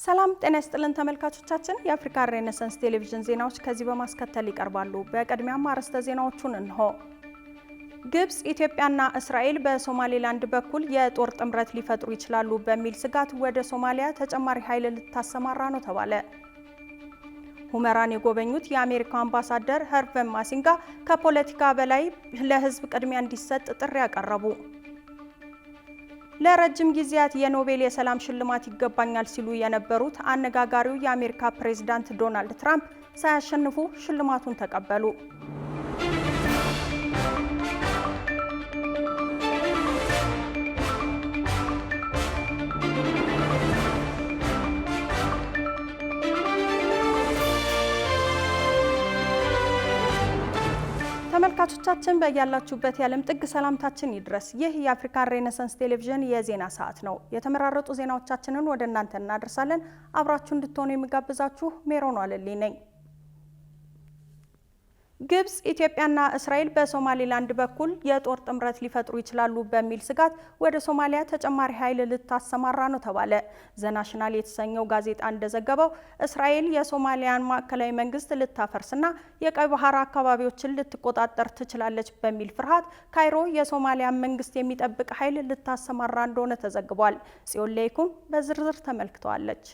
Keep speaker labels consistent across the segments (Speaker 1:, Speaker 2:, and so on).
Speaker 1: ሰላም ጤና ይስጥልን ተመልካቾቻችን የአፍሪካ ሬኔሳንስ ቴሌቪዥን ዜናዎች ከዚህ በማስከተል ይቀርባሉ። በቅድሚያም አርዕስተ ዜናዎቹን እንሆ። ግብጽ፣ ኢትዮጵያና እስራኤል በሶማሌላንድ በኩል የጦር ጥምረት ሊፈጥሩ ይችላሉ በሚል ስጋት ወደ ሶማሊያ ተጨማሪ ኃይል ልታሰማራ ነው ተባለ። ሁመራን የጎበኙት የአሜሪካ አምባሳደር ሄርቨን ማሲንጋ ከፖለቲካ በላይ ለሕዝብ ቅድሚያ እንዲሰጥ ጥሪ ያቀረቡ። ለረጅም ጊዜያት የኖቤል የሰላም ሽልማት ይገባኛል ሲሉ የነበሩት አነጋጋሪው የአሜሪካ ፕሬዝዳንት ዶናልድ ትራምፕ ሳያሸንፉ ሽልማቱን ተቀበሉ። ተመልካቾቻችን በያላችሁበት የዓለም ጥግ ሰላምታችን ይድረስ። ይህ የአፍሪካ ሬኔሳንስ ቴሌቪዥን የዜና ሰዓት ነው። የተመራረጡ ዜናዎቻችንን ወደ እናንተ እናደርሳለን። አብራችሁ እንድትሆኑ የሚጋብዛችሁ ሜሮን ዋለልኝ ነኝ። ግብጽ፣ ኢትዮጵያና እስራኤል በሶማሌላንድ በኩል የጦር ጥምረት ሊፈጥሩ ይችላሉ በሚል ስጋት ወደ ሶማሊያ ተጨማሪ ኃይል ልታሰማራ ነው ተባለ። ዘናሽናል የተሰኘው ጋዜጣ እንደዘገበው እስራኤል የሶማሊያን ማዕከላዊ መንግስት ልታፈርስና የቀይ ባህር አካባቢዎችን ልትቆጣጠር ትችላለች በሚል ፍርሃት ካይሮ የሶማሊያን መንግስት የሚጠብቅ ኃይል ልታሰማራ እንደሆነ ተዘግቧል። ጽዮን ሌይኩም በዝርዝር ተመልክተዋለች።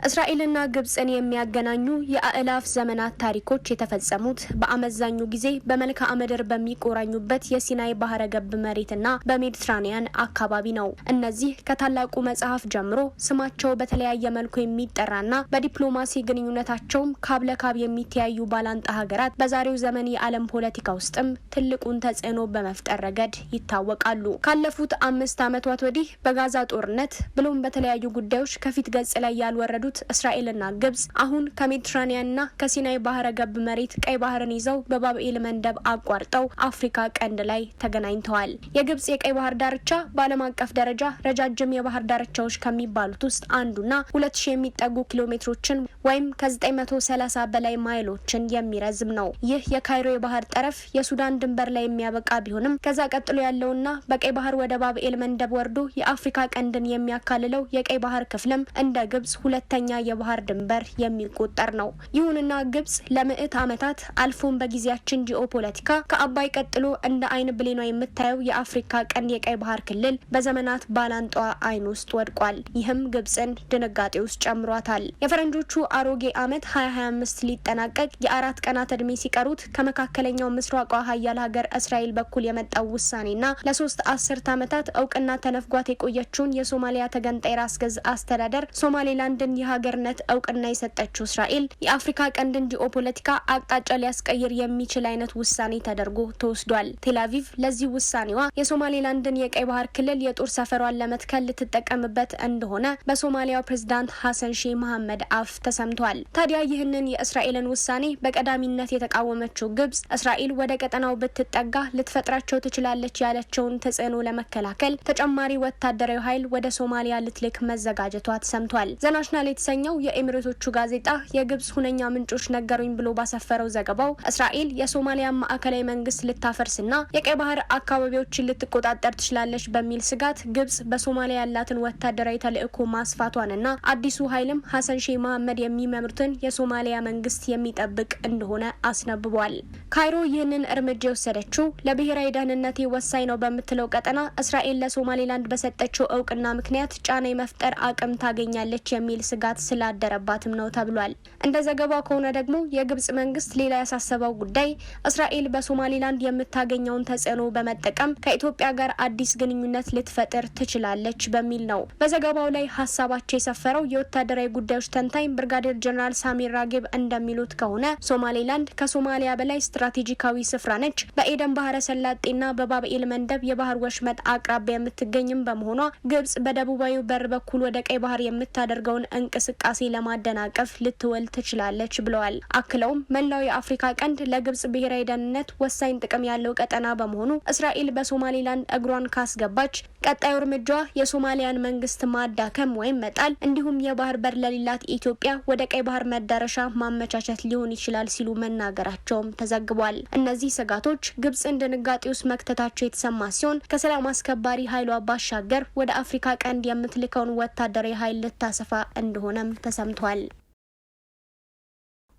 Speaker 2: እስራኤልና ግብጽን የሚያገናኙ የአእላፍ ዘመናት ታሪኮች የተፈጸሙት በአመዛኙ ጊዜ በመልክዓ ምድር በሚቆራኙበት የሲናይ ባህረ ገብ መሬትና በሜዲትራኒያን አካባቢ ነው። እነዚህ ከታላቁ መጽሐፍ ጀምሮ ስማቸው በተለያየ መልኩ የሚጠራና በዲፕሎማሲ ግንኙነታቸውም ካብ ለካብ የሚተያዩ ባላንጣ ሀገራት በዛሬው ዘመን የዓለም ፖለቲካ ውስጥም ትልቁን ተጽዕኖ በመፍጠር ረገድ ይታወቃሉ። ካለፉት 5 ዓመታት ወዲህ በጋዛ ጦርነት ብሎም በተለያዩ ጉዳዮች ከፊት ገጽ ላይ ያልወረዱ እስራኤልና ግብጽ አሁን ከሜዲትራኒያንና ከሲናይ ባህረ ገብ መሬት ቀይ ባህርን ይዘው በባብኤል መንደብ አቋርጠው አፍሪካ ቀንድ ላይ ተገናኝተዋል። የግብጽ የቀይ ባህር ዳርቻ በዓለም አቀፍ ደረጃ ረጃጅም የባህር ዳርቻዎች ከሚባሉት ውስጥ አንዱና 2000 የሚጠጉ ኪሎ ሜትሮችን ወይም ከ930 በላይ ማይሎችን የሚረዝም ነው። ይህ የካይሮ የባህር ጠረፍ የሱዳን ድንበር ላይ የሚያበቃ ቢሆንም ከዛ ቀጥሎ ያለውና በቀይ ባህር ወደ ባብኤል መንደብ ወርዶ የአፍሪካ ቀንድን የሚያካልለው የቀይ ባህር ክፍልም እንደ ግብጽ ሁለተኛ የባህር ድንበር የሚቆጠር ነው። ይሁንና ግብጽ ለምዕት ዓመታት አልፎም በጊዜያችን ጂኦፖለቲካ ከአባይ ቀጥሎ እንደ አይን ብሌኗ የምታየው የአፍሪካ ቀንድ የቀይ ባህር ክልል በዘመናት ባላንጧ አይን ውስጥ ወድቋል። ይህም ግብጽን ድንጋጤ ውስጥ ጨምሯታል። የፈረንጆቹ አሮጌ ዓመት 2025 ሊጠናቀቅ የአራት ቀናት እድሜ ሲቀሩት ከመካከለኛው ምስራቋ ሀያል ሀገር እስራኤል በኩል የመጣው ውሳኔና ለሶስት አስርት ዓመታት እውቅና ተነፍጓት የቆየችውን የሶማሊያ ተገንጣይ ራስ ገዝ አስተዳደር ሶማሌላንድን የሀገርነት እውቅና የሰጠችው እስራኤል የአፍሪካ ቀንድን ጂኦፖለቲካ አቅጣጫ ሊያስቀይር የሚችል አይነት ውሳኔ ተደርጎ ተወስዷል። ቴልአቪቭ ለዚህ ውሳኔዋ የሶማሌላንድን የቀይ ባህር ክልል የጦር ሰፈሯን ለመትከል ልትጠቀምበት እንደሆነ በሶማሊያው ፕሬዝዳንት ሐሰን ሼህ መሐመድ አፍ ተሰምቷል። ታዲያ ይህንን የእስራኤልን ውሳኔ በቀዳሚነት የተቃወመችው ግብጽ እስራኤል ወደ ቀጠናው ብትጠጋ ልትፈጥራቸው ትችላለች ያለችውን ተጽዕኖ ለመከላከል ተጨማሪ ወታደራዊ ኃይል ወደ ሶማሊያ ልትልክ መዘጋጀቷ ተሰምቷል። ዘናሽናል የተሰኘው የኤሚሬቶቹ ጋዜጣ የግብጽ ሁነኛ ምንጮች ነገሩኝ ብሎ ባሰፈረው ዘገባው እስራኤል የሶማሊያ ማዕከላዊ መንግስት ልታፈርስና የቀይ ባህር አካባቢዎችን ልትቆጣጠር ትችላለች በሚል ስጋት ግብጽ በሶማሊያ ያላትን ወታደራዊ ተልዕኮ ማስፋቷንና አዲሱ ኃይልም ሐሰን ሼህ መሐመድ የሚመሩትን የሶማሊያ መንግስት የሚጠብቅ እንደሆነ አስነብቧል። ካይሮ ይህንን እርምጃ የወሰደችው ለብሔራዊ ደህንነቴ ወሳኝ ነው በምትለው ቀጠና እስራኤል ለሶማሌላንድ በሰጠችው እውቅና ምክንያት ጫና የመፍጠር አቅም ታገኛለች የሚል ስጋት ስላደረባትም ነው ተብሏል። እንደ ዘገባው ከሆነ ደግሞ የግብጽ መንግስት ሌላ ያሳሰበው ጉዳይ እስራኤል በሶማሌላንድ የምታገኘውን ተጽዕኖ በመጠቀም ከኢትዮጵያ ጋር አዲስ ግንኙነት ልትፈጥር ትችላለች በሚል ነው። በዘገባው ላይ ሀሳባቸው የሰፈረው የወታደራዊ ጉዳዮች ተንታኝ ብርጋዴር ጀነራል ሳሚር ራጌብ እንደሚሉት ከሆነ ሶማሌላንድ ከሶማሊያ በላይ ስትራቴጂካዊ ስፍራ ነች። በኤደን ባህረ ሰላጤና በባብኤል መንደብ የባህር ወሽመጥ አቅራቢያ የምትገኝም በመሆኗ ግብጽ በደቡባዊ በር በኩል ወደ ቀይ ባህር የምታደርገውን እንቅስቃሴ ለማደናቀፍ ልትውል ትችላለች ብለዋል። አክለውም መላው የአፍሪካ ቀንድ ለግብጽ ብሔራዊ ደህንነት ወሳኝ ጥቅም ያለው ቀጠና በመሆኑ እስራኤል በሶማሌላንድ እግሯን ካስገባች ቀጣዩ እርምጃ የሶማሊያን መንግስት ማዳከም ወይም መጣል እንዲሁም የባህር በር ለሌላት ኢትዮጵያ ወደ ቀይ ባህር መዳረሻ ማመቻቸት ሊሆን ይችላል ሲሉ መናገራቸውም ተዘግቧል። እነዚህ ስጋቶች ግብጽን ድንጋጤ ውስጥ መክተታቸው የተሰማ ሲሆን ከሰላም አስከባሪ ኃይሏ ባሻገር ወደ አፍሪካ ቀንድ የምትልከውን ወታደራዊ ኃይል ልታሰፋ እንደሆነም ተሰምቷል።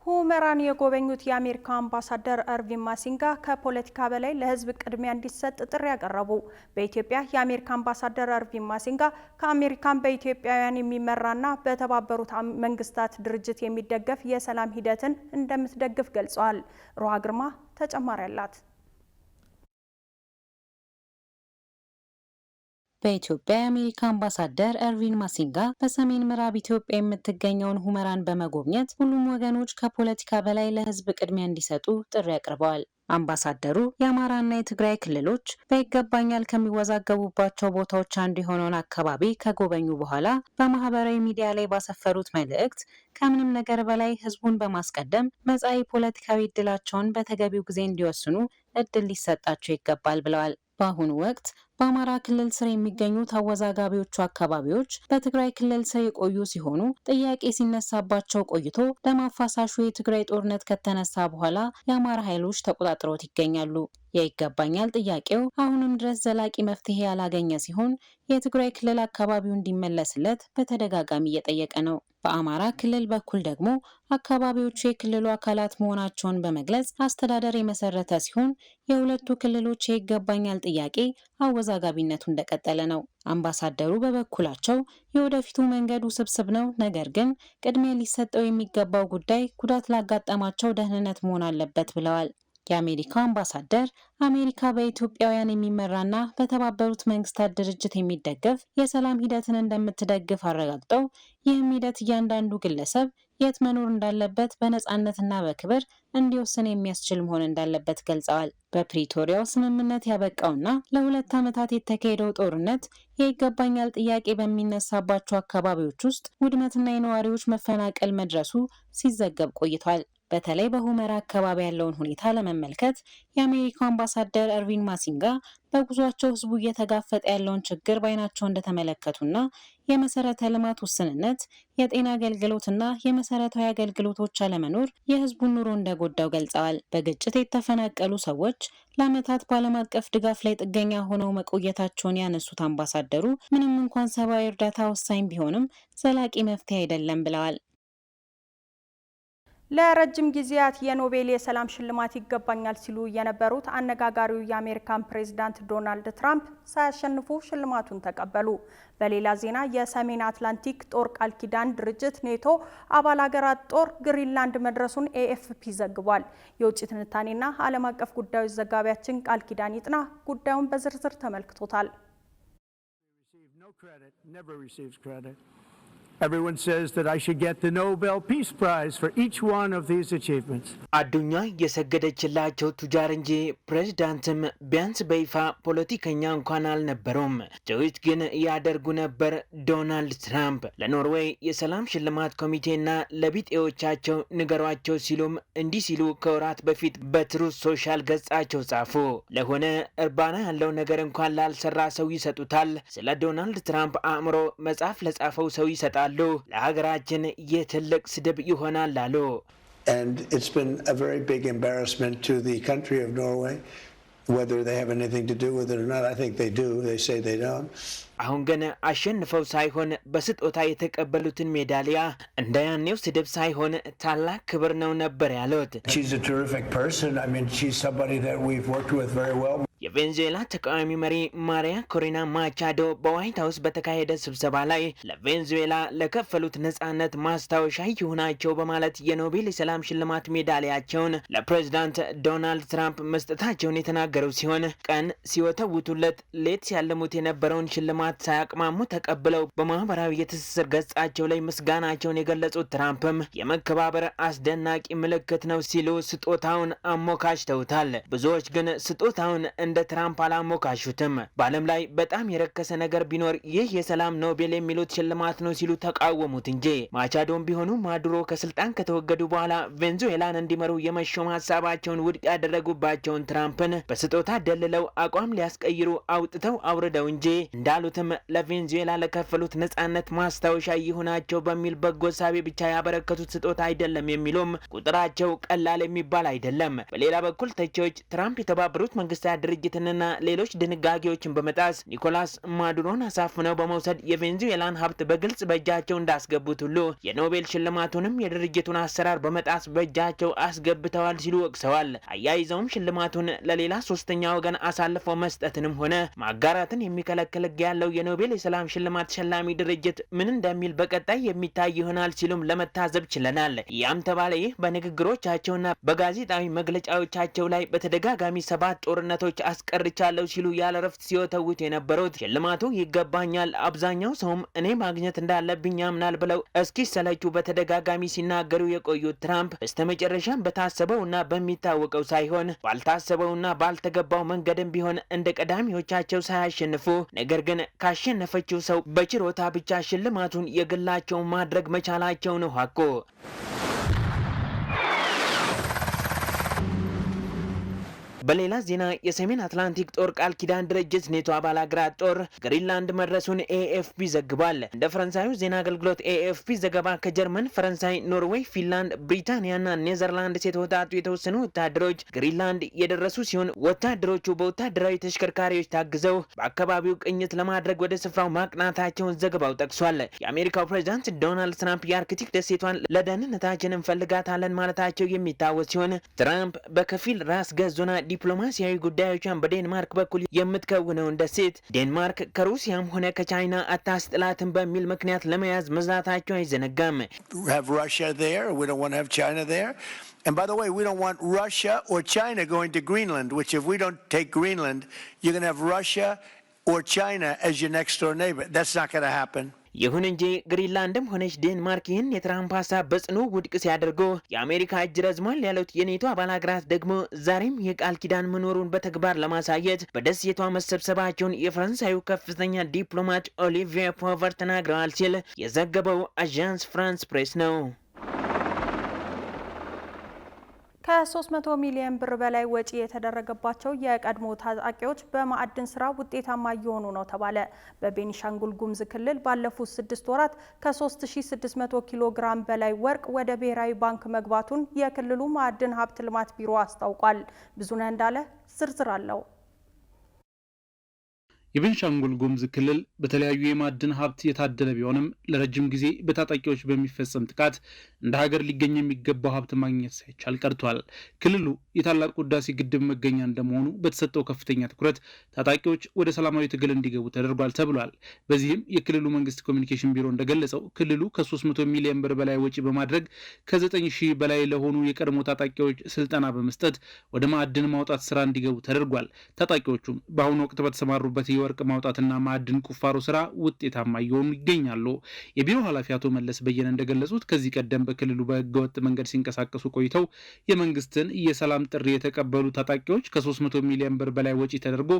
Speaker 1: ሁመራን የጎበኙት የአሜሪካ አምባሳደር እርቪን ማሲንጋ ከፖለቲካ በላይ ለሕዝብ ቅድሚያ እንዲሰጥ ጥሪ ያቀረቡ። በኢትዮጵያ የአሜሪካ አምባሳደር እርቪን ማሲንጋ ከአሜሪካን በኢትዮጵያውያን የሚመራና በተባበሩት መንግስታት ድርጅት የሚደገፍ የሰላም ሂደትን እንደምትደግፍ ገልጸዋል። ሮሃ ግርማ ተጨማሪ አላት።
Speaker 3: በኢትዮጵያ የአሜሪካ አምባሳደር እርቪን ማሲንጋ በሰሜን ምዕራብ ኢትዮጵያ የምትገኘውን ሁመራን በመጎብኘት ሁሉም ወገኖች ከፖለቲካ በላይ ለህዝብ ቅድሚያ እንዲሰጡ ጥሪ አቅርበዋል። አምባሳደሩ የአማራና የትግራይ ክልሎች በይገባኛል ከሚወዛገቡባቸው ቦታዎች አንዱ የሆነውን አካባቢ ከጎበኙ በኋላ በማህበራዊ ሚዲያ ላይ ባሰፈሩት መልእክት ከምንም ነገር በላይ ህዝቡን በማስቀደም መጻኢ ፖለቲካዊ እድላቸውን በተገቢው ጊዜ እንዲወስኑ እድል ሊሰጣቸው ይገባል ብለዋል። በአሁኑ ወቅት በአማራ ክልል ስር የሚገኙት አወዛጋቢዎቹ አካባቢዎች በትግራይ ክልል ስር የቆዩ ሲሆኑ ጥያቄ ሲነሳባቸው ቆይቶ ደም አፋሳሹ የትግራይ ጦርነት ከተነሳ በኋላ የአማራ ኃይሎች ተቆጣጥረውት ይገኛሉ። የይገባኛል ጥያቄው አሁንም ድረስ ዘላቂ መፍትሄ ያላገኘ ሲሆን የትግራይ ክልል አካባቢው እንዲመለስለት በተደጋጋሚ እየጠየቀ ነው። በአማራ ክልል በኩል ደግሞ አካባቢዎቹ የክልሉ አካላት መሆናቸውን በመግለጽ አስተዳደር የመሰረተ ሲሆን የሁለቱ ክልሎች የይገባኛል ጥያቄ አወዛጋቢነቱ እንደቀጠለ ነው። አምባሳደሩ በበኩላቸው የወደፊቱ መንገድ ውስብስብ ነው፣ ነገር ግን ቅድሚያ ሊሰጠው የሚገባው ጉዳይ ጉዳት ላጋጠማቸው ደህንነት መሆን አለበት ብለዋል። የአሜሪካው አምባሳደር አሜሪካ በኢትዮጵያውያን የሚመራና በተባበሩት መንግስታት ድርጅት የሚደገፍ የሰላም ሂደትን እንደምትደግፍ አረጋግጠው ይህም ሂደት እያንዳንዱ ግለሰብ የት መኖር እንዳለበት በነጻነትና በክብር እንዲወስን የሚያስችል መሆን እንዳለበት ገልጸዋል። በፕሪቶሪያው ስምምነት ያበቃውና ለ2 ዓመታት የተካሄደው ጦርነት የይገባኛል ጥያቄ በሚነሳባቸው አካባቢዎች ውስጥ ውድመትና የነዋሪዎች መፈናቀል መድረሱ ሲዘገብ ቆይቷል። በተለይ በሁመራ አካባቢ ያለውን ሁኔታ ለመመልከት የአሜሪካው አምባሳደር እርቪን ማሲንጋ በጉዟቸው ህዝቡ እየተጋፈጠ ያለውን ችግር በዓይናቸው እንደተመለከቱና የመሰረተ ልማት ውስንነት፣ የጤና አገልግሎትና የመሰረታዊ አገልግሎቶች አለመኖር የህዝቡን ኑሮ እንደጎዳው ገልጸዋል። በግጭት የተፈናቀሉ ሰዎች ለዓመታት በዓለም አቀፍ ድጋፍ ላይ ጥገኛ ሆነው መቆየታቸውን ያነሱት አምባሳደሩ ምንም እንኳን ሰብአዊ እርዳታ ወሳኝ ቢሆንም ዘላቂ መፍትሄ አይደለም ብለዋል።
Speaker 1: ለረጅም ጊዜያት የኖቤል የሰላም ሽልማት ይገባኛል ሲሉ የነበሩት አነጋጋሪው የአሜሪካን ፕሬዝዳንት ዶናልድ ትራምፕ ሳያሸንፉ ሽልማቱን ተቀበሉ። በሌላ ዜና የሰሜን አትላንቲክ ጦር ቃል ኪዳን ድርጅት ኔቶ አባል ሀገራት ጦር ግሪንላንድ መድረሱን ኤኤፍፒ ዘግቧል። የውጭ ትንታኔና ዓለም አቀፍ ጉዳዮች ዘጋቢያችን ቃል ኪዳን ይጥና ጉዳዩን በዝርዝር ተመልክቶታል።
Speaker 4: Everyone says that I should get the Nobel Peace Prize for each one of these achievements.
Speaker 5: አዱኛ የሰገደችላቸው ቱጃር እንጂ ፕሬዝዳንትም ቢያንስ በይፋ ፖለቲከኛ እንኳን አልነበሩም። ትዊት ግን ያደርጉ ነበር። ዶናልድ ትራምፕ ለኖርዌይ የሰላም ሽልማት ኮሚቴና ለቢጤዎቻቸው ንገሯቸው ሲሉም እንዲህ ሲሉ ከወራት በፊት በትሩዝ ሶሻል ገጻቸው ጻፉ። ለሆነ እርባና ያለው ነገር እንኳን ላልሰራ ሰው ይሰጡታል። ስለ ዶናልድ ትራምፕ አእምሮ መጽሐፍ ለጻፈው ሰው ይሰጣል። ለሀገራችን የትልቅ ስድብ ይሆናል አሉ።
Speaker 6: And it's been a very big embarrassment to the country of Norway. Whether they have anything to do with it or not, I think they do. They say they don't.
Speaker 5: አሁን ግን አሸንፈው ሳይሆን በስጦታ የተቀበሉትን ሜዳሊያ እንደ ያኔው ስድብ ሳይሆን ታላቅ ክብር ነው ነበር ያሉት።
Speaker 6: She's a terrific person. I mean, she's somebody that we've worked with very well.
Speaker 5: የቬንዙዌላ ተቃዋሚ መሪ ማሪያ ኮሪና ማቻዶ በዋይት ሀውስ በተካሄደ ስብሰባ ላይ ለቬንዙዌላ ለከፈሉት ነጻነት ማስታወሻ ይሁናቸው በማለት የኖቤል የሰላም ሽልማት ሜዳሊያቸውን ለፕሬዝዳንት ዶናልድ ትራምፕ መስጠታቸውን የተናገሩ ሲሆን ቀን ሲወተውቱለት ሌት ሲያለሙት የነበረውን ሽልማት ሳያቅማሙ ተቀብለው በማህበራዊ የትስስር ገጻቸው ላይ ምስጋናቸውን የገለጹት ትራምፕም የመከባበር አስደናቂ ምልክት ነው ሲሉ ስጦታውን አሞካሽተውታል። ብዙዎች ግን ስጦታውን እንደ እንደ ትራምፕ አላሞካሹትም። በዓለም ላይ በጣም የረከሰ ነገር ቢኖር ይህ የሰላም ኖቤል የሚሉት ሽልማት ነው ሲሉ ተቃወሙት እንጂ ማቻዶም ቢሆኑ ማዱሮ ከስልጣን ከተወገዱ በኋላ ቬንዙዌላን እንዲመሩ የመሾም ሀሳባቸውን ውድቅ ያደረጉባቸውን ትራምፕን በስጦታ ደልለው አቋም ሊያስቀይሩ አውጥተው አውርደው እንጂ እንዳሉትም ለቬንዙዌላ ለከፈሉት ነጻነት ማስታወሻ ይሆናቸው በሚል በጎ ሳቢ ብቻ ያበረከቱት ስጦታ አይደለም የሚሉም ቁጥራቸው ቀላል የሚባል አይደለም። በሌላ በኩል ተቺዎች ትራምፕ የተባበሩት መንግስታት ድርጅትንና ሌሎች ድንጋጌዎችን በመጣስ ኒኮላስ ማዱሮን አሳፍነው በመውሰድ የቬንዙዌላን ሀብት በግልጽ በእጃቸው እንዳስገቡት ሁሉ የኖቤል ሽልማቱንም የድርጅቱን አሰራር በመጣስ በእጃቸው አስገብተዋል ሲሉ ወቅሰዋል። አያይዘውም ሽልማቱን ለሌላ ሶስተኛ ወገን አሳልፈው መስጠትንም ሆነ ማጋራትን የሚከለክል ሕግ ያለው የኖቤል የሰላም ሽልማት ተሸላሚ ድርጅት ምን እንደሚል በቀጣይ የሚታይ ይሆናል ሲሉም ለመታዘብ ችለናል። ያም ተባለ ይህ በንግግሮቻቸውና በጋዜጣዊ መግለጫዎቻቸው ላይ በተደጋጋሚ 7 ጦርነቶች አስቀርቻለሁ ሲሉ ያለረፍት ሲወተውት የነበሩት ሽልማቱ ይገባኛል፣ አብዛኛው ሰውም እኔ ማግኘት እንዳለብኝ ያምናል ብለው እስኪሰለቹ በተደጋጋሚ ሲናገሩ የቆዩት ትራምፕ በስተመጨረሻም በታሰበውና በሚታወቀው ሳይሆን ባልታሰበውና ባልተገባው መንገድም ቢሆን እንደ ቀዳሚዎቻቸው ሳያሸንፉ ነገር ግን ካሸነፈችው ሰው በችሮታ ብቻ ሽልማቱን የግላቸው ማድረግ መቻላቸው ነው ሀቆ። በሌላ ዜና የሰሜን አትላንቲክ ጦር ቃል ኪዳን ድርጅት ኔቶ አባል ሀገራት ጦር ግሪንላንድ መድረሱን ኤኤፍፒ ዘግቧል። እንደ ፈረንሳዩ ዜና አገልግሎት ኤኤፍፒ ዘገባ ከጀርመን፣ ፈረንሳይ፣ ኖርዌይ፣ ፊንላንድ፣ ብሪታንያና ኔዘርላንድስ የተወጣጡ የተወሰኑ ወታደሮች ግሪንላንድ የደረሱ ሲሆን ወታደሮቹ በወታደራዊ ተሽከርካሪዎች ታግዘው በአካባቢው ቅኝት ለማድረግ ወደ ስፍራው ማቅናታቸውን ዘገባው ጠቅሷል። የአሜሪካው ፕሬዚዳንት ዶናልድ ትራምፕ የአርክቲክ ደሴቷን ለደህንነታችን እንፈልጋታለን ማለታቸው የሚታወስ ሲሆን ትራምፕ በከፊል ራስ ገዙና ዲፕሎማሲያዊ ጉዳዮቿን በዴንማርክ በኩል የምትከውነውን ደሴት ዴንማርክ ከሩሲያም ሆነ ከቻይና አታስጥላትም በሚል ምክንያት ለመያዝ መዛታቸው አይዘነጋም።
Speaker 6: And by the way, we don't want Russia or China going to Greenland, which if we don't take Greenland, you're going to have Russia or China as your next door neighbor. That's not going to happen.
Speaker 5: ይሁን እንጂ ግሪንላንድም ሆነች ዴንማርክ ይህን የትራምፕ ሀሳብ በጽኑ ውድቅ ሲያደርጉ የአሜሪካ እጅ ረዝሟል ያሉት የኔቶ አባል ሀገራት ደግሞ ዛሬም የቃል ኪዳን መኖሩን በተግባር ለማሳየት በደሴቷ መሰብሰባቸውን የፈረንሳዩ ከፍተኛ ዲፕሎማት ኦሊቪዬ ፖቨር ተናግረዋል ሲል የዘገበው አዣንስ ፍራንስ ፕሬስ ነው።
Speaker 1: ከ300 ሚሊዮን ብር በላይ ወጪ የተደረገባቸው የቀድሞ ታጣቂዎች በማዕድን ስራ ውጤታማ እየሆኑ ነው ተባለ። በቤኒሻንጉል ጉሙዝ ክልል ባለፉት 6 ወራት ከ3600 ኪሎ ግራም በላይ ወርቅ ወደ ብሔራዊ ባንክ መግባቱን የክልሉ ማዕድን ሀብት ልማት ቢሮ አስታውቋል። ብዙነህ እንዳለ ዝርዝር አለው።
Speaker 7: የቤኒሻንጉል ጉሙዝ ክልል በተለያዩ የማዕድን ሀብት የታደለ ቢሆንም ለረጅም ጊዜ በታጣቂዎች በሚፈጸም ጥቃት እንደ ሀገር ሊገኝ የሚገባው ሀብት ማግኘት ሳይቻል ቀርቷል። ክልሉ የታላቁ ህዳሴ ግድብ መገኛ እንደመሆኑ በተሰጠው ከፍተኛ ትኩረት ታጣቂዎች ወደ ሰላማዊ ትግል እንዲገቡ ተደርጓል ተብሏል። በዚህም የክልሉ መንግስት ኮሚኒኬሽን ቢሮ እንደገለጸው ክልሉ ከ300 ሚሊዮን ብር በላይ ወጪ በማድረግ ከ9000 በላይ ለሆኑ የቀድሞ ታጣቂዎች ስልጠና በመስጠት ወደ ማዕድን ማውጣት ስራ እንዲገቡ ተደርጓል። ታጣቂዎቹም በአሁኑ ወቅት በተሰማሩበት የወርቅ ማውጣትና ማዕድን ቁፋሮ ስራ ውጤታማ እየሆኑ ይገኛሉ። የቢሮ ኃላፊ አቶ መለስ በየነ እንደገለጹት ከዚህ ቀደም በክልሉ በህገወጥ መንገድ ሲንቀሳቀሱ ቆይተው የመንግስትን የሰላም ጥሪ የተቀበሉ ታጣቂዎች ከ300 ሚሊዮን ብር በላይ ወጪ ተደርጎ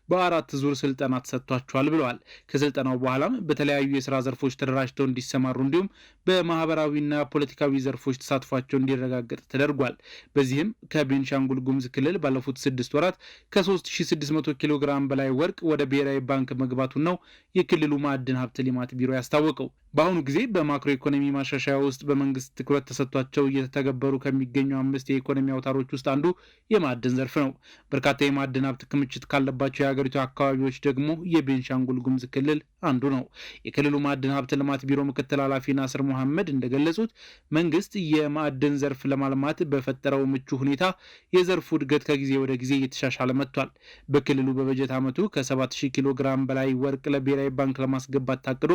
Speaker 7: በ4 ዙር ስልጠና ተሰጥቷቸዋል ብለዋል። ከስልጠናው በኋላም በተለያዩ የስራ ዘርፎች ተደራጅተው እንዲሰማሩ እንዲሁም በማህበራዊና ፖለቲካዊ ዘርፎች ተሳትፏቸው እንዲረጋገጥ ተደርጓል። በዚህም ከቤኒሻንጉል ጉሙዝ ክልል ባለፉት 6 ወራት ከ3600 ኪሎ ግራም በላይ ወርቅ ወደ ብሔራዊ ባንክ መግባቱን ነው የክልሉ ማዕድን ሀብት ልማት ቢሮ ያስታወቀው። በአሁኑ ጊዜ በማክሮ ኢኮኖሚ ማሻሻያ ውስጥ በመንግስት ትኩረት ተሰጥቷቸው እየተተገበሩ ከሚገኙ 5 የኢኮኖሚ አውታሮች ውስጥ አንዱ የማዕድን ዘርፍ ነው። በርካታ የማዕድን ሀብት ክምችት ካለባቸው የሀገሪቱ አካባቢዎች ደግሞ የቤኒሻንጉል ጉሙዝ ክልል አንዱ ነው። የክልሉ ማዕድን ሀብት ልማት ቢሮ ምክትል ኃላፊ ናስር መሐመድ እንደገለጹት መንግስት የማዕድን ዘርፍ ለማልማት በፈጠረው ምቹ ሁኔታ የዘርፉ እድገት ከጊዜ ወደ ጊዜ እየተሻሻለ መጥቷል። በክልሉ በበጀት ዓመቱ ከ7000 ኪሎ ግራም በላይ ወርቅ ለብሔራዊ ባንክ ለማስገባት ታቅዶ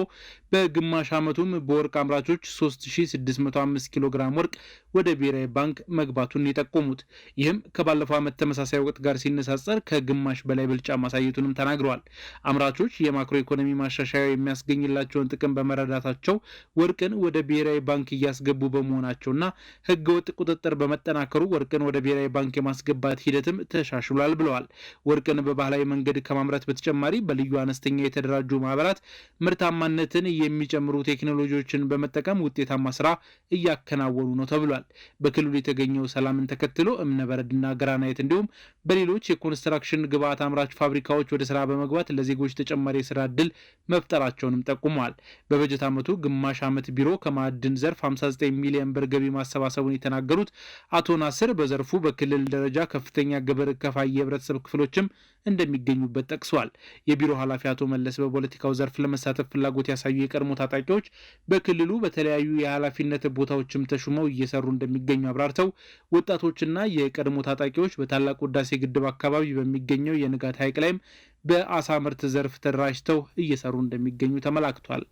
Speaker 7: በግማሽ በግማሽ ዓመቱም በወርቅ አምራቾች 3605 ኪሎ ግራም ወርቅ ወደ ብሔራዊ ባንክ መግባቱን የጠቆሙት ይህም ከባለፈው ዓመት ተመሳሳይ ወቅት ጋር ሲነጻጸር ከግማሽ በላይ ብልጫ ማሳየቱንም ተናግረዋል። አምራቾች የማክሮ ኢኮኖሚ ማሻሻያ የሚያስገኝላቸውን ጥቅም በመረዳታቸው ወርቅን ወደ ብሔራዊ ባንክ እያስገቡ በመሆናቸውና ህገወጥ ቁጥጥር በመጠናከሩ ወርቅን ወደ ብሔራዊ ባንክ የማስገባት ሂደትም ተሻሽሏል ብለዋል። ወርቅን በባህላዊ መንገድ ከማምረት በተጨማሪ በልዩ አነስተኛ የተደራጁ ማህበራት ምርታማነትን የሚጨምሩ ቴክኖሎጂዎችን በመጠቀም ውጤታማ ስራ እያከናወኑ ነው ተብሏል። በክልሉ የተገኘው ሰላምን ተከትሎ እምነበረድና ግራናይት እንዲሁም በሌሎች የኮንስትራክሽን ግብአት አምራች ፋብሪካዎች ወደ ስራ በመግባት ለዜጎች ተጨማሪ የስራ ዕድል መፍጠራቸውንም ጠቁመዋል። በበጀት ዓመቱ ግማሽ ዓመት ቢሮ ከማዕድን ዘርፍ 59 ሚሊዮን ብር ገቢ ማሰባሰቡን የተናገሩት አቶ ናስር በዘርፉ በክልል ደረጃ ከፍተኛ ግብር ከፋይ የህብረተሰብ ክፍሎችም እንደሚገኙበት ጠቅሰዋል። የቢሮ ኃላፊ አቶ መለስ በፖለቲካው ዘርፍ ለመሳተፍ ፍላጎት ያሳዩ የቀድሞ ታጣቂዎች በክልሉ በተለያዩ የኃላፊነት ቦታዎችም ተሹመው እየሰሩ እንደሚገኙ አብራርተው ወጣቶችና የቀድሞ ታጣቂዎች በታላቁ ህዳሴ ግድብ አካባቢ በሚገኘው የንጋት ሐይቅ ላይም በአሳ ምርት ዘርፍ ተደራጅተው እየሰሩ እንደሚገኙ ተመላክቷል።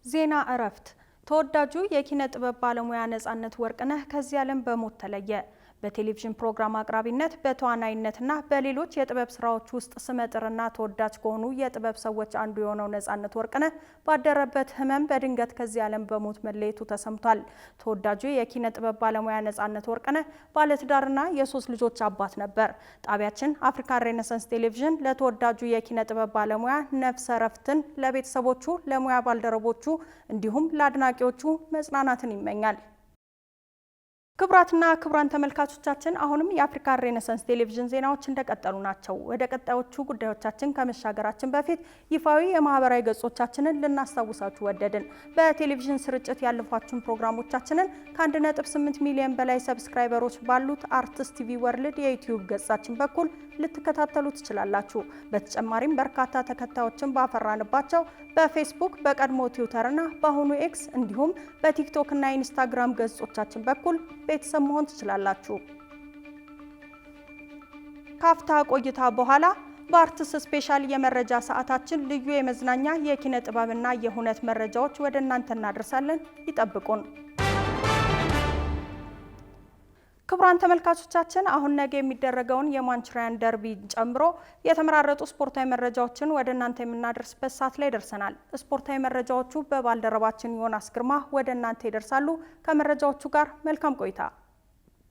Speaker 1: ዜና እረፍት። ተወዳጁ የኪነ ጥበብ ባለሙያ ነጻነት ወርቅነህ ከዚህ ዓለም በሞት ተለየ። በቴሌቪዥን ፕሮግራም አቅራቢነት በተዋናይነትና በሌሎች የጥበብ ስራዎች ውስጥ ስመጥርና ተወዳጅ ከሆኑ የጥበብ ሰዎች አንዱ የሆነው ነጻነት ወርቅነህ ባደረበት ህመም በድንገት ከዚህ ዓለም በሞት መለየቱ ተሰምቷል። ተወዳጁ የኪነ ጥበብ ባለሙያ ነጻነት ወርቅነህ ባለትዳርና የ3 ልጆች አባት ነበር። ጣቢያችን አፍሪካ ሬኔሳንስ ቴሌቪዥን ለተወዳጁ የኪነ ጥበብ ባለሙያ ነፍሰ እረፍትን ለቤተሰቦቹ፣ ለሙያ ባልደረቦቹ እንዲሁም ለአድናቂዎቹ መጽናናትን ይመኛል። ክቡራትና ክቡራን ተመልካቾቻችን አሁንም የአፍሪካ ሬኔሳንስ ቴሌቪዥን ዜናዎች እንደቀጠሉ ናቸው። ወደ ቀጣዮቹ ጉዳዮቻችን ከመሻገራችን በፊት ይፋዊ የማህበራዊ ገጾቻችንን ልናስታውሳችሁ ወደድን። በቴሌቪዥን ስርጭት ያለፏችሁን ፕሮግራሞቻችንን ከ1.8 ሚሊዮን በላይ ሰብስክራይበሮች ባሉት አርቲስት ቲቪ ወርልድ የዩቲዩብ ገጻችን በኩል ልትከታተሉ ትችላላችሁ። በተጨማሪም በርካታ ተከታዮችን ባፈራንባቸው በፌስቡክ፣ በቀድሞ ትዊተርና በአሁኑ ኤክስ እንዲሁም በቲክቶክ እና ኢንስታግራም ገጾቻችን በኩል ቤተሰብ መሆን ትችላላችሁ። ካፍታ ቆይታ በኋላ በአርትስ ስፔሻል የመረጃ ሰዓታችን ልዩ የመዝናኛ የኪነ ጥበብና የሁነት መረጃዎች ወደ እናንተ እናደርሳለን። ይጠብቁን። ክቡራን ተመልካቾቻችን አሁን ነገ የሚደረገውን የማንቹሪያን ደርቢ ጨምሮ የተመራረጡ ስፖርታዊ መረጃዎችን ወደ እናንተ የምናደርስበት ሰዓት ላይ ደርሰናል። ስፖርታዊ መረጃዎቹ በባልደረባችን ዮናስ ግርማ ወደ እናንተ ይደርሳሉ። ከመረጃዎቹ ጋር መልካም ቆይታ።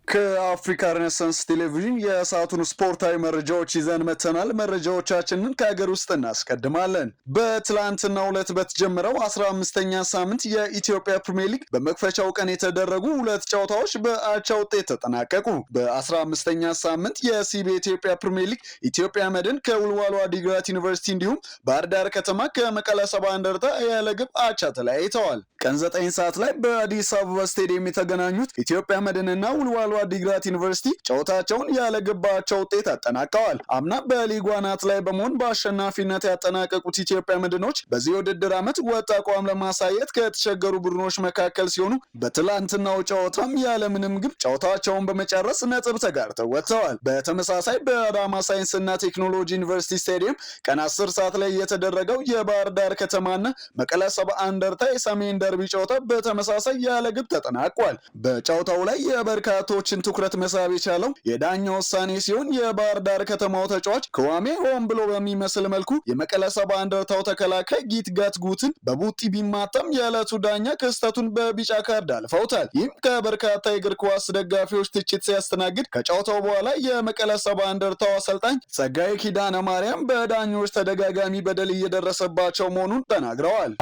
Speaker 8: ከአፍሪካ ሬኔሳንስ ቴሌቪዥን የሰዓቱን ስፖርታዊ መረጃዎች ይዘን መተናል። መረጃዎቻችንን ከሀገር ውስጥ እናስቀድማለን። በትላንትናው ዕለት በተጀመረው 15ኛ ሳምንት የኢትዮጵያ ፕሪሚየር ሊግ በመክፈቻው ቀን የተደረጉ 2 ጨዋታዎች በአቻ ውጤት ተጠናቀቁ። በ15ኛ ሳምንት የሲቢ ኢትዮጵያ ፕሪሚየር ሊግ ኢትዮጵያ መድን ከውልዋሎ ዓዲግራት ዩኒቨርሲቲ እንዲሁም ባህር ዳር ከተማ ከመቀለ ሰባ እንደርታ ያለ ግብ አቻ ተለያይተዋል። ቀን 9 ሰዓት ላይ በአዲስ አበባ ስቴዲየም የተገናኙት ኢትዮጵያ መድንና ውልዋሎ ዓዲግራት ዩኒቨርሲቲ ጨዋታቸውን ያለ ግብ አቻ ውጤት አጠናቀዋል። አምና በሊጉ አናት ላይ በመሆን በአሸናፊነት ያጠናቀቁት ኢትዮጵያ መድኖች በዚህ ውድድር ዓመት ወጥ አቋም ለማሳየት ከተቸገሩ ቡድኖች መካከል ሲሆኑ በትላንትናው ጨዋታም ያለምንም ግብ ጨዋታቸውን በመጨረስ ነጥብ ተጋርተው ወጥተዋል። በተመሳሳይ በአዳማ ሳይንስና ቴክኖሎጂ ዩኒቨርሲቲ ስቴዲየም ቀን 10 ሰዓት ላይ የተደረገው የባህር ዳር ከተማና መቀለ ሰባ እንደርታ የሰሜን ደርቢ ጨዋታ በተመሳሳይ ያለ ግብ ተጠናቋል። በጨዋታው ላይ የበርካቶችን ትኩረት መሳብ የቻለው የዳኛ ውሳኔ ሲሆን የባህር ዳር ከተማው ተጫዋች ከዋሜ ሆን ብሎ በሚመስል መልኩ የመቀለ ሰባ እንደርታው ተከላካይ ጊትጋት ጉትን በቡጢ ቢማታም የዕለቱ ዳኛ ክስተቱን በቢጫ ካርድ አልፈውታል። ይህም ከበርካታ የእግር ኳስ ደጋፊዎች ትችት ሲያስተናግድ ከጨዋታው በኋላ የመቀለ ሰባ እንደርታው አሰልጣኝ ጸጋዬ ኪዳነ ማርያም በዳኞች ተደጋጋሚ በደል እየደረሰባቸው መሆኑን ተናግረዋል።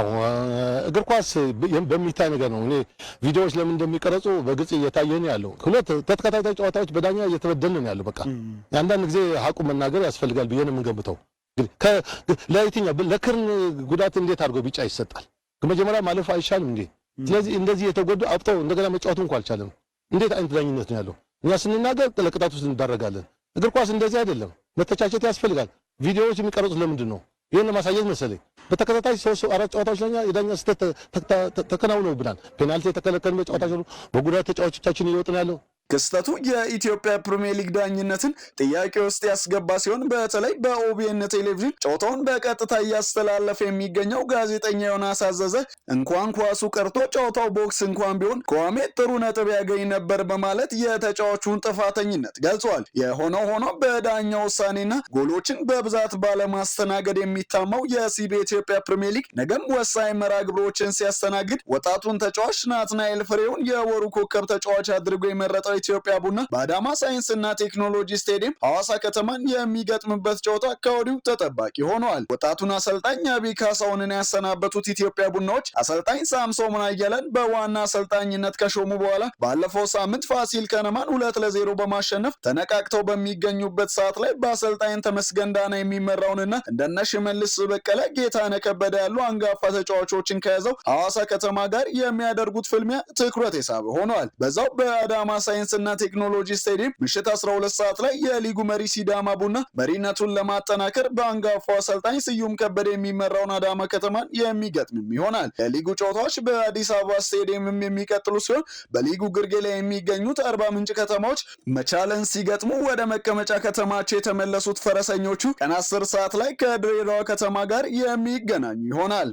Speaker 9: እግር ኳስ በሚታይ ነገር ነው። እኔ ቪዲዮዎች ለምን እንደሚቀረጹ በግልጽ እየታየ ነው ያለው። ሁለት ተከታታይ ጨዋታዎች በዳኛ እየተበደልን ነው ያለው። በቃ አንዳንድ ጊዜ ሀቁ መናገር ያስፈልጋል ብዬ ነው የምንገምተው። ለየትኛው ለክርን ጉዳት እንዴት አድርጎ ቢጫ ይሰጣል? መጀመሪያ ማለፍ አይሻልም እንዴ? ስለዚህ እንደዚህ የተጎዱ አብጠው እንደገና መጫወቱ እንኳን አልቻለም። እንዴት አይነት ዳኝነት ነው ያለው? እኛ ስንናገር ለቅጣት ውስጥ እንዳረጋለን። እግር ኳስ እንደዚህ አይደለም። መተቻቸት ያስፈልጋል። ቪዲዮዎች የሚቀረጹት ለምንድን ነው? ይህን ለማሳየት መሰለኝ። በተከታታይ 3-4 ጨዋታዎች ላይ የዳኛ ስህተት ተከናውነውብናል። ፔናልቲ የተከለከልን ጨዋታዎች፣ በጉዳት ተጫዋቾቻችን እየወጡ ነው ያለው።
Speaker 8: ክስተቱ የኢትዮጵያ ፕሪሚየር ሊግ ዳኝነትን ጥያቄ ውስጥ ያስገባ ሲሆን በተለይ በኦቢኤን ቴሌቪዥን ጨዋታውን በቀጥታ እያስተላለፈ የሚገኘው ጋዜጠኛ ዮናስ አዘዘ እንኳን ኳሱ ቀርቶ ጨዋታው ቦክስ እንኳን ቢሆን ኳሜ ጥሩ ነጥብ ያገኝ ነበር በማለት የተጫዋቹን ጥፋተኝነት ገልጿል። የሆነው ሆኖ በዳኛው ውሳኔና ጎሎችን በብዛት ባለማስተናገድ የሚታማው የሲቢ ኢትዮጵያ ፕሪሚየር ሊግ ነገም ወሳኝ መርሃ ግብሮችን ሲያስተናግድ ወጣቱን ተጫዋች ናትናኤል ፍሬውን የወሩ ኮከብ ተጫዋች አድርጎ የመረጠው ኢትዮጵያ ቡና በአዳማ ሳይንስና ቴክኖሎጂ ስቴዲየም ሐዋሳ ከተማን የሚገጥምበት ጨዋታ ከወዲሁ ተጠባቂ ሆኗል። ወጣቱን አሰልጣኝ አብይ ካሳውንን ያሰናበቱት ኢትዮጵያ ቡናዎች አሰልጣኝ ሳምሶን አየለን በዋና አሰልጣኝነት ከሾሙ በኋላ ባለፈው ሳምንት ፋሲል ከነማን 2-0 በማሸነፍ ተነቃቅተው በሚገኙበት ሰዓት ላይ በአሰልጣኝ ተመስገን ዳና የሚመራውንና እንደነ ሽመልስ በቀለ፣ ጌታነህ ከበደ ያሉ አንጋፋ ተጫዋቾችን ከያዘው ሐዋሳ ከተማ ጋር የሚያደርጉት ፍልሚያ ትኩረት የሳበ ሆኗል። በዛው በአዳማ ሳይንስና ቴክኖሎጂ ስቴዲየም ምሽት 12 ሰዓት ላይ የሊጉ መሪ ሲዳማ ቡና መሪነቱን ለማጠናከር በአንጋፋው አሰልጣኝ ስዩም ከበደ የሚመራውን አዳማ ከተማን የሚገጥምም ይሆናል። የሊጉ ጨዋታዎች በአዲስ አበባ ስቴዲየምም የሚቀጥሉ ሲሆን በሊጉ ግርጌ ላይ የሚገኙት አርባ ምንጭ ከተማዎች መቻልን ሲገጥሙ ወደ መቀመጫ ከተማቸው የተመለሱት ፈረሰኞቹ ቀን 10 ሰዓት ላይ ከድሬዳዋ ከተማ ጋር የሚገናኙ ይሆናል።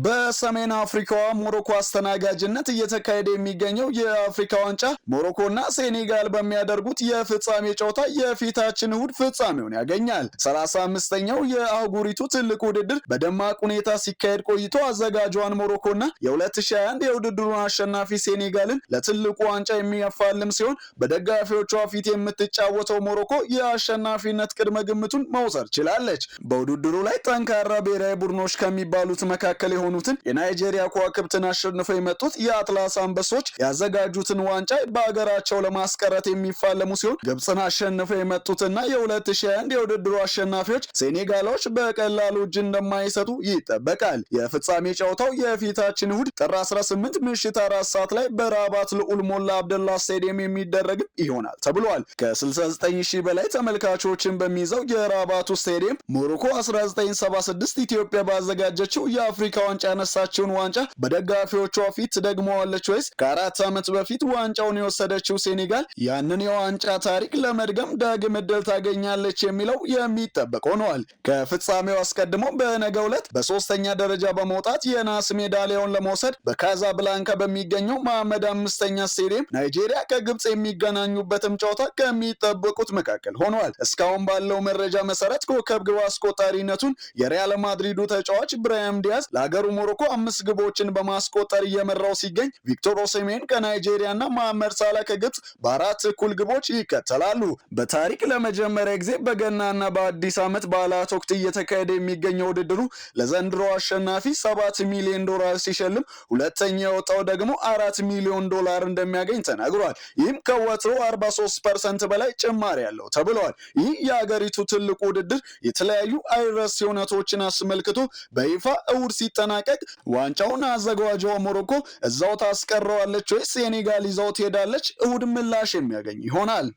Speaker 8: በሰሜን አፍሪካዋ ሞሮኮ አስተናጋጅነት እየተካሄደ የሚገኘው የአፍሪካ ዋንጫ ሞሮኮና ሴኔጋል በሚያደርጉት የፍጻሜ ጨዋታ የፊታችን እሁድ ፍጻሜውን ያገኛል። 35ኛው የአህጉሪቱ ትልቅ ውድድር በደማቅ ሁኔታ ሲካሄድ ቆይቶ አዘጋጇን ሞሮኮና የ2021 የውድድሩን አሸናፊ ሴኔጋልን ለትልቁ ዋንጫ የሚያፋልም ሲሆን በደጋፊዎቿ ፊት የምትጫወተው ሞሮኮ የአሸናፊነት ቅድመ ግምቱን መውሰድ ችላለች። በውድድሩ ላይ ጠንካራ ብሔራዊ ቡድኖች ከሚባሉት መካከል የሆኑትን የናይጄሪያ ከዋክብትን አሸንፈው የመጡት የአትላስ አንበሶች ያዘጋጁትን ዋንጫ በአገራቸው ለማስቀረት የሚፋለሙ ሲሆን ግብፅን አሸንፈው የመጡትና የ2021 የውድድሩ አሸናፊዎች ሴኔጋሎች በቀላሉ እጅ እንደማይሰጡ ይጠበቃል። የፍጻሜ ጨዋታው የፊታችን እሁድ ጥር 18 ምሽት 4 ሰዓት ላይ በራባት ልዑል ሞላ አብደላ ስቴዲየም የሚደረግ ይሆናል ተብሏል። ከ69,000 በላይ ተመልካቾችን በሚይዘው የራባቱ ስቴዲየም ሞሮኮ 1976 ኢትዮጵያ ባዘጋጀችው የአፍሪካ ዋንጫ ያነሳችውን ዋንጫ በደጋፊዎቿ ፊት ደግመዋለች ወይስ ከ4 ዓመት በፊት ዋንጫውን የወሰደችው ሴኔጋል ያንን የዋንጫ ታሪክ ለመድገም ዳግም ዕድል ታገኛለች የሚለው የሚጠበቅ ሆኗል። ከፍጻሜው አስቀድሞ በነገው ዕለት በሶስተኛ ደረጃ በመውጣት የናስ ሜዳሊያውን ለመውሰድ በካዛብላንካ በሚገኘው መሐመድ 5ኛ ስቴዲየም ናይጄሪያ ከግብፅ የሚገናኙበትም ጨዋታ ከሚጠበቁት መካከል ሆኗል። እስካሁን ባለው መረጃ መሰረት ኮከብ ግብ አስቆጣሪነቱን የሪያል ማድሪዱ ተጫዋች ብራሂም ዲያዝ ለሀገሩ ሞሮኮ 5 ግቦችን በማስቆጠር እየመራው ሲገኝ ቪክቶር ኦሲሜን ከናይጄሪያና መሐመድ ሳላ ከግብፅ በ4 እኩል ግቦች ይከተላሉ። በታሪክ ለመጀመሪያ ጊዜ በገናና በአዲስ ዓመት በዓላት ወቅት እየተካሄደ የሚገኘው ውድድሩ ለዘንድሮ አሸናፊ $7 ሚሊዮን ሲሸልም ሁለተኛ የወጣው ደግሞ $4 ሚሊዮን እንደሚያገኝ ተናግሯል። ይህም ከወትሮ 43% በላይ ጭማሪ ያለው ተብሏል። ይህ የሀገሪቱ ትልቁ ውድድር የተለያዩ አይረሴ እውነቶችን አስመልክቶ በይፋ እሁድ ሲጠናቀቅ ዋንጫውን አዘጋጇ ሞሮኮ እዛው ታስቀረዋለች ወይስ ሴኔጋል ይዛው ትሄዳለች? እሁድ ምላሽ የሚያገኝ ይሆናል።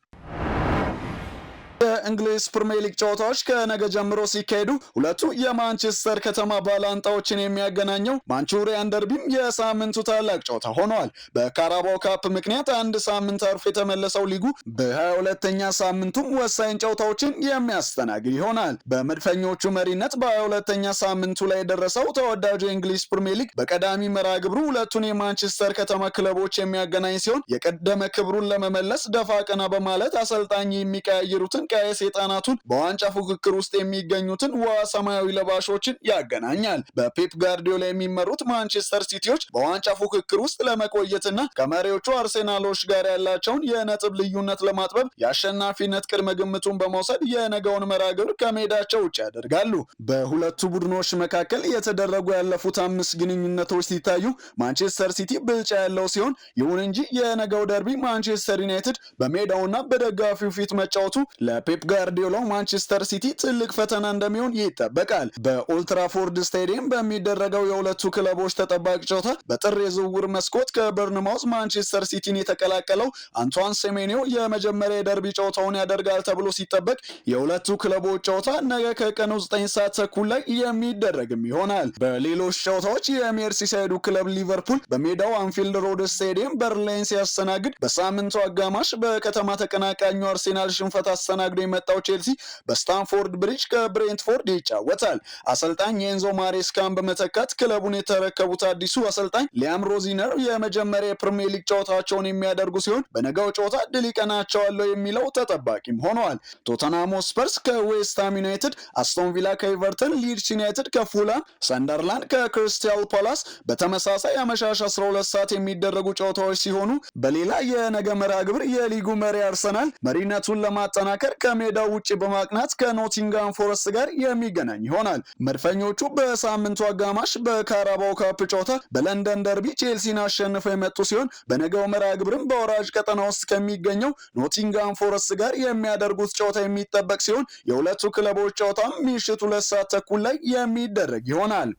Speaker 8: የእንግሊዝ ፕሪሚየር ሊግ ጨዋታዎች ከነገ ጀምሮ ሲካሄዱ ሁለቱ የማንቸስተር ከተማ ባላንጣዎችን የሚያገናኘው ማንቹሪያን ደርቢም የሳምንቱ ታላቅ ጨዋታ ሆኗል። በካራባው ካፕ ምክንያት አንድ ሳምንት አርፎ የተመለሰው ሊጉ በ22ኛ ሳምንቱም ወሳኝ ጨዋታዎችን የሚያስተናግድ ይሆናል። በመድፈኞቹ መሪነት በ22ኛ ሳምንቱ ላይ የደረሰው ተወዳጁ የእንግሊዝ ፕሪሚየር ሊግ በቀዳሚ መርሃ ግብሩ ሁለቱን የማንቸስተር ከተማ ክለቦች የሚያገናኝ ሲሆን የቀደመ ክብሩን ለመመለስ ደፋ ቀና በማለት አሰልጣኝ የሚቀያየሩትን ቀይ ሰይጣናቱን በዋንጫ ፉክክር ውስጥ የሚገኙትን ሰማያዊ ለባሾችን ያገናኛል። በፔፕ ጋርዲዮላ የሚመሩት ማንቸስተር ሲቲዎች በዋንጫ ፉክክር ውስጥ ለመቆየትና ከመሪዎቹ አርሴናሎች ጋር ያላቸውን የነጥብ ልዩነት ለማጥበብ የአሸናፊነት ቅድመ ግምቱን በመውሰድ የነገውን መርሃ ግብር ከሜዳቸው ውጭ ያደርጋሉ። በሁለቱ ቡድኖች መካከል የተደረጉ ያለፉት 5 ግንኙነቶች ሲታዩ ማንቸስተር ሲቲ ብልጫ ያለው ሲሆን ይሁን እንጂ የነገው ደርቢ ማንቸስተር ዩናይትድ በሜዳውና በደጋፊው ፊት መጫወቱ ለፔፕ ለፔፕ ጋርዲዮላ ማንቸስተር ሲቲ ትልቅ ፈተና እንደሚሆን ይጠበቃል። በኦልትራፎርድ ስታዲየም በሚደረገው የሁለቱ ክለቦች ተጠባቂ ጨዋታ በጥር የዝውውር መስኮት ከበርንማውዝ ማንቸስተር ሲቲን የተቀላቀለው አንቷን ሴሜኒዮ የመጀመሪያ የደርቢ ጨዋታውን ያደርጋል ተብሎ ሲጠበቅ የሁለቱ ክለቦች ጨዋታ ነገ ከቀኑ 9 ሰዓት ተኩል ላይ የሚደረግም ይሆናል። በሌሎች ጨዋታዎች የሜርሲሳይዱ ክለብ ሊቨርፑል በሜዳው አንፊልድ ሮድ ስታዲየም በርንሌይን ሲያስተናግድ፣ በሳምንቱ አጋማሽ በከተማ ተቀናቃኙ አርሴናል ሽንፈት አስተናግዶ የመጣው ቼልሲ በስታንፎርድ ብሪጅ ከብሬንትፎርድ ይጫወታል። አሰልጣኝ የኤንዞ ማሬስካን በመተካት ክለቡን የተረከቡት አዲሱ አሰልጣኝ ሊያም ሮዚነር የመጀመሪያ የፕሪሚየር ሊግ ጨዋታቸውን የሚያደርጉ ሲሆን በነገው ጨዋታ ድል ይቀናቸዋል የሚለው ተጠባቂም ሆነዋል። ቶተንሃም ስፐርስ ከዌስትሃም ዩናይትድ፣ አስቶን ቪላ ከኤቨርተን፣ ሊድስ ዩናይትድ ከፉላም፣ ሰንደርላንድ ከክሪስታል ፓላስ በተመሳሳይ አመሻሽ 12 ሰዓት የሚደረጉ ጨዋታዎች ሲሆኑ በሌላ የነገ መርሃ ግብር የሊጉ መሪ አርሰናል መሪነቱን ለማጠናከር ከሜዳው ውጭ በማቅናት ከኖቲንጋም ፎረስት ጋር የሚገናኝ ይሆናል። መድፈኞቹ በሳምንቱ አጋማሽ በካራባው ካፕ ጨዋታ በለንደን ደርቢ ቼልሲን አሸንፈው የመጡ ሲሆን በነገው መርሃ ግብርም በወራጅ ቀጠና ውስጥ ከሚገኘው ኖቲንጋም ፎረስት ጋር የሚያደርጉት ጨዋታ የሚጠበቅ ሲሆን የሁለቱ ክለቦች ጨዋታም ምሽት 2 ሰዓት ተኩል ላይ የሚደረግ ይሆናል።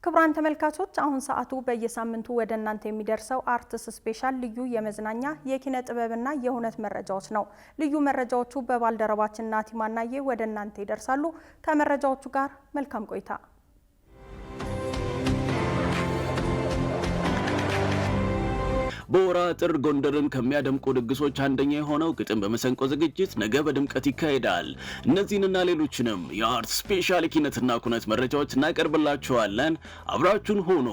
Speaker 1: ክቡራን ተመልካቾች አሁን ሰዓቱ በየሳምንቱ ወደ እናንተ የሚደርሰው አርትስ ስፔሻል ልዩ የመዝናኛ የኪነ ጥበብና የሁነት መረጃዎች ነው። ልዩ መረጃዎቹ በባልደረባችን ናቲማናዬ ወደ እናንተ ይደርሳሉ። ከመረጃዎቹ ጋር መልካም ቆይታ።
Speaker 10: በወራ ጥር ጎንደርን ከሚያደምቁ ድግሶች አንደኛ የሆነው ግጥም በመሰንቆ ዝግጅት ነገ በድምቀት ይካሄዳል። እነዚህንና ሌሎችንም የአርት ስፔሻል ኪነትና ኩነት መረጃዎች እናቀርብላችኋለን። አብራችሁን ሆኖ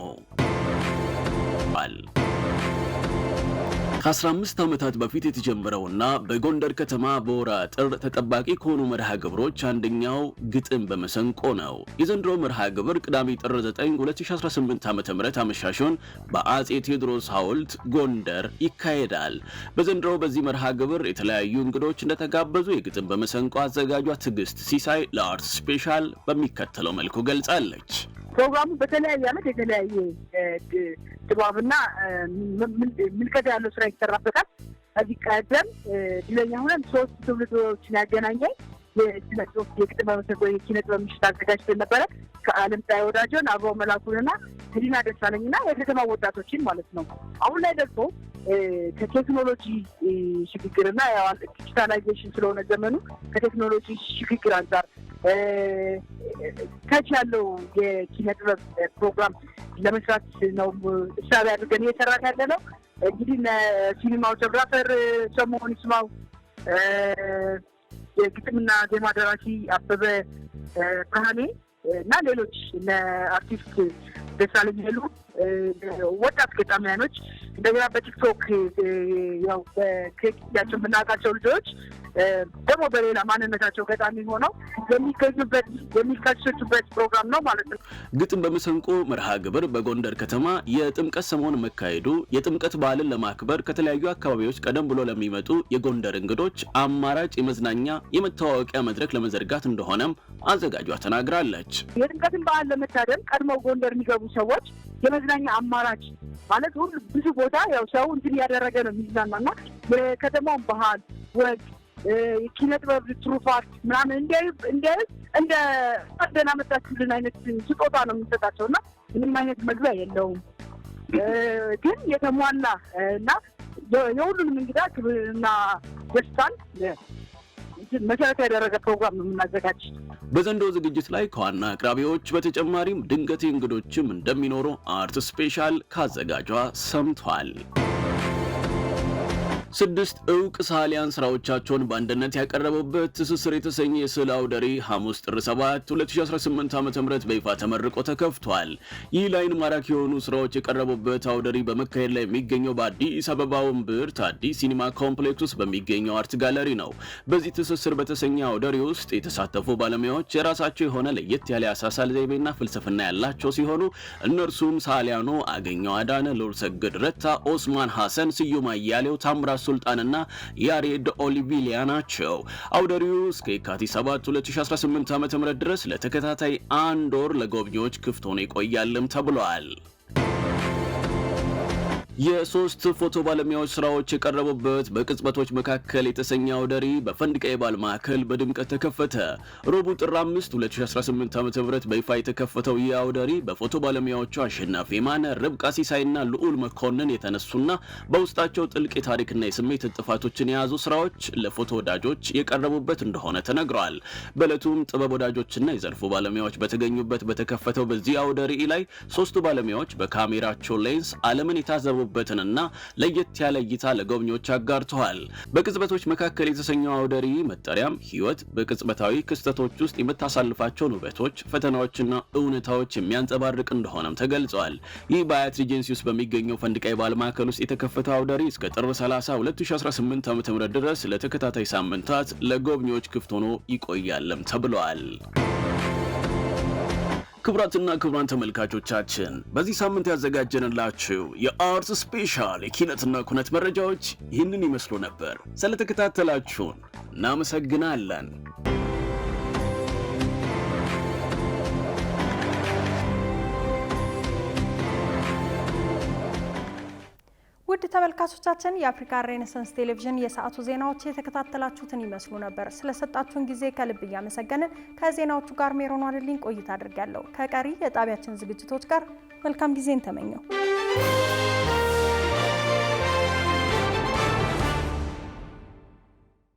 Speaker 10: ከ15 ዓመታት በፊት የተጀመረው በጎንደር ከተማ በወራ ጥር ተጠባቂ ከሆኑ መርሃ ግብሮች አንደኛው ግጥም በመሰንቆ ነው። የዘንድሮ መርሃ ግብር ቅዳሜ ጥር 9 2018 ዓ.ም አመሻሹን በአጼ ቴዎድሮስ ሐውልት ጎንደር ይካሄዳል። በዘንድሮ በዚህ መርሃ ግብር የተለያዩ እንግዶች እንደተጋበዙ የግጥም በመሰንቆ አዘጋጇ ትዕግስት ሲሳይ ለአርት ስፔሻል በሚከተለው መልኩ ገልጻለች።
Speaker 11: ፕሮግራሙ በተለያየ ዓመት የተለያየ ጥበብና ምልከታ ያለው ስራ ይሰራበታል። ከዚህ ቀደም ድለኛ ሆነን 3 ትውልዶችን ያገናኘ የግጥም በመሰንቆ የኪነ ጥበብ ምሽት አዘጋጅተን ነበረ። ከዓለምፀሐይ ወዳጆን፣ አበባው መላኩንና ህሊና ደሳለኝና የከተማ ወጣቶችን ማለት ነው። አሁን ላይ ደግሞ ከቴክኖሎጂ ሽግግርና ዲጂታላይዜሽን ስለሆነ ዘመኑ ከቴክኖሎጂ ሽግግር አንጻር ታች ያለው የኪነ ጥበብ ፕሮግራም ለመስራት ነው እሳቤ አድርገን እየሰራን ያለ ነው። እንግዲህ ሲኒማቶግራፈር ሰሞኑን ይስማው፣ የግጥምና ዜማ ደራሲ አበበ ብርሃኔ እና ሌሎች አርቲስት ደሳለኝ ሄሉ ወጣት ገጣሚያኖች እንደገና በቲክቶክ ያው በክሬቲቪቲያቸው የምናውቃቸው ልጆች ደግሞ በሌላ ማንነታቸው ገጣሚ ሆነው የሚገኙበት የሚካተቱበት ፕሮግራም ነው ማለት ነው።
Speaker 10: ግጥም በመሰንቆ መርሃ ግብር በጎንደር ከተማ የጥምቀት ሰሞን መካሄዱ የጥምቀት በዓልን ለማክበር ከተለያዩ አካባቢዎች ቀደም ብሎ ለሚመጡ የጎንደር እንግዶች አማራጭ የመዝናኛ የመተዋወቂያ መድረክ ለመዘርጋት እንደሆነም አዘጋጇ ተናግራለች።
Speaker 11: የጥምቀትን በዓል ለመታደም ቀድመው ጎንደር የሚገቡ ሰዎች የመዝናኛ አማራጭ ማለት ሁሉ ብዙ ቦታ ያው ሰው እንትን ያደረገ ነው የሚዝናናና የከተማውን ባህል ወግ የኪነ ጥበብ ትሩፋት ምናምን እንዲያዩ እንደ ደህና መጣችሁልን አይነት ስጦታ ነው የምንሰጣቸውና ምንም አይነት መግቢያ የለውም፣ ግን የተሟላ እና የሁሉንም እንግዳ ክብርና ደስታን መሰረት ያደረገ ፕሮግራም ነው የምናዘጋጅ።
Speaker 10: በዘንድሮ ዝግጅት ላይ ከዋና አቅራቢዎች በተጨማሪም ድንገቴ እንግዶችም እንደሚኖሩ አርት ስፔሻል ካዘጋጇ ሰምቷል። 6 እውቅ ሰዓሊያን ስራዎቻቸውን በአንድነት ያቀረቡበት ትስስር የተሰኘ የስዕል አውደ ርዕይ ሐሙስ ጥር 7 2018 ዓ.ም በይፋ ተመርቆ ተከፍቷል። ይህ ላይን ማራኪ የሆኑ ስራዎች የቀረቡበት አውደ ርዕይ በመካሄድ ላይ የሚገኘው በአዲስ አበባ እምብርት አዲስ ሲኒማ ኮምፕሌክስ ውስጥ በሚገኘው አርት ጋለሪ ነው። በዚህ ትስስር በተሰኘ አውደ ርዕይ ውስጥ የተሳተፉ ባለሙያዎች የራሳቸው የሆነ ለየት ያለ አሳሳል ዘይቤና ፍልስፍና ያላቸው ሲሆኑ እነርሱም ሰዓሊያኑ አገኘው አዳነ፣ ሉል ሰገድ ረታ፣ ኦስማን ሐሰን፣ ስዩም አያሌው፣ ታምራት ሱልጣንና ያሬድ ኦሊቪሊያ ናቸው። አውደ ርዕዩ እስከ የካቲት 7 2018 ዓ.ም ድረስ ለተከታታይ 1 ወር ለጎብኚዎች ክፍት ሆኖ ይቆያልም ተብሏል። የሶስት ፎቶ ባለሙያዎች ስራዎች የቀረቡበት በቅጽበቶች መካከል የተሰኘ አውደ ርዕይ በፈንድቃ የባህል ማዕከል በድምቀት ተከፈተ። ረቡዕ ጥር 5 2018 ዓ.ም በይፋ የተከፈተው ይህ አውደ ርዕይ በፎቶ ባለሙያዎቹ አሸናፊ የማነ፣ ርብቃ ሲሳይና ልዑል መኮንን የተነሱና በውስጣቸው ጥልቅ የታሪክና የስሜት ጥፋቶችን የያዙ ስራዎች ለፎቶ ወዳጆች የቀረቡበት እንደሆነ ተነግሯል። በዕለቱም ጥበብ ወዳጆችና የዘርፉ ባለሙያዎች በተገኙበት በተከፈተው በዚህ አውደ ርዕይ ላይ ሶስቱ ባለሙያዎች በካሜራቸው ሌንስ ዓለምን የታዘቡ በትንና ለየት ያለ እይታ ለጎብኚዎች አጋርተዋል። በቅጽበቶች መካከል የተሰኘው አውደ ርዕይ መጠሪያም ህይወት በቅጽበታዊ ክስተቶች ውስጥ የምታሳልፋቸውን ውበቶች፣ ፈተናዎችና እውነታዎች የሚያንጸባርቅ እንደሆነም ተገልጿል። ይህ በአያት ሪጀንሲ ውስጥ በሚገኘው ፈንድቃ የባህል ማዕከል ውስጥ የተከፈተው አውደ ርዕይ እስከ ጥር 30 2018 ዓ.ም ድረስ ለተከታታይ ሳምንታት ለጎብኚዎች ክፍት ሆኖ ይቆያልም ተብሏል። ክቡራትና ክቡራን ተመልካቾቻችን በዚህ ሳምንት ያዘጋጀንላችሁ የአርት ስፔሻል የኪነትና ኩነት መረጃዎች ይህንን ይመስሉ ነበር። ስለተከታተላችሁን እናመሰግናለን።
Speaker 1: ውድ ተመልካቾቻችን የአፍሪካ ሬኔሳንስ ቴሌቪዥን የሰዓቱ ዜናዎች የተከታተላችሁትን ይመስሉ ነበር። ስለሰጣችሁን ጊዜ ከልብ እያመሰገንን ከዜናዎቹ ጋር ሜሮን ዋለልኝ ቆይታ አድርጋለሁ። ከቀሪ የጣቢያችን ዝግጅቶች ጋር መልካም ጊዜን ተመኘው።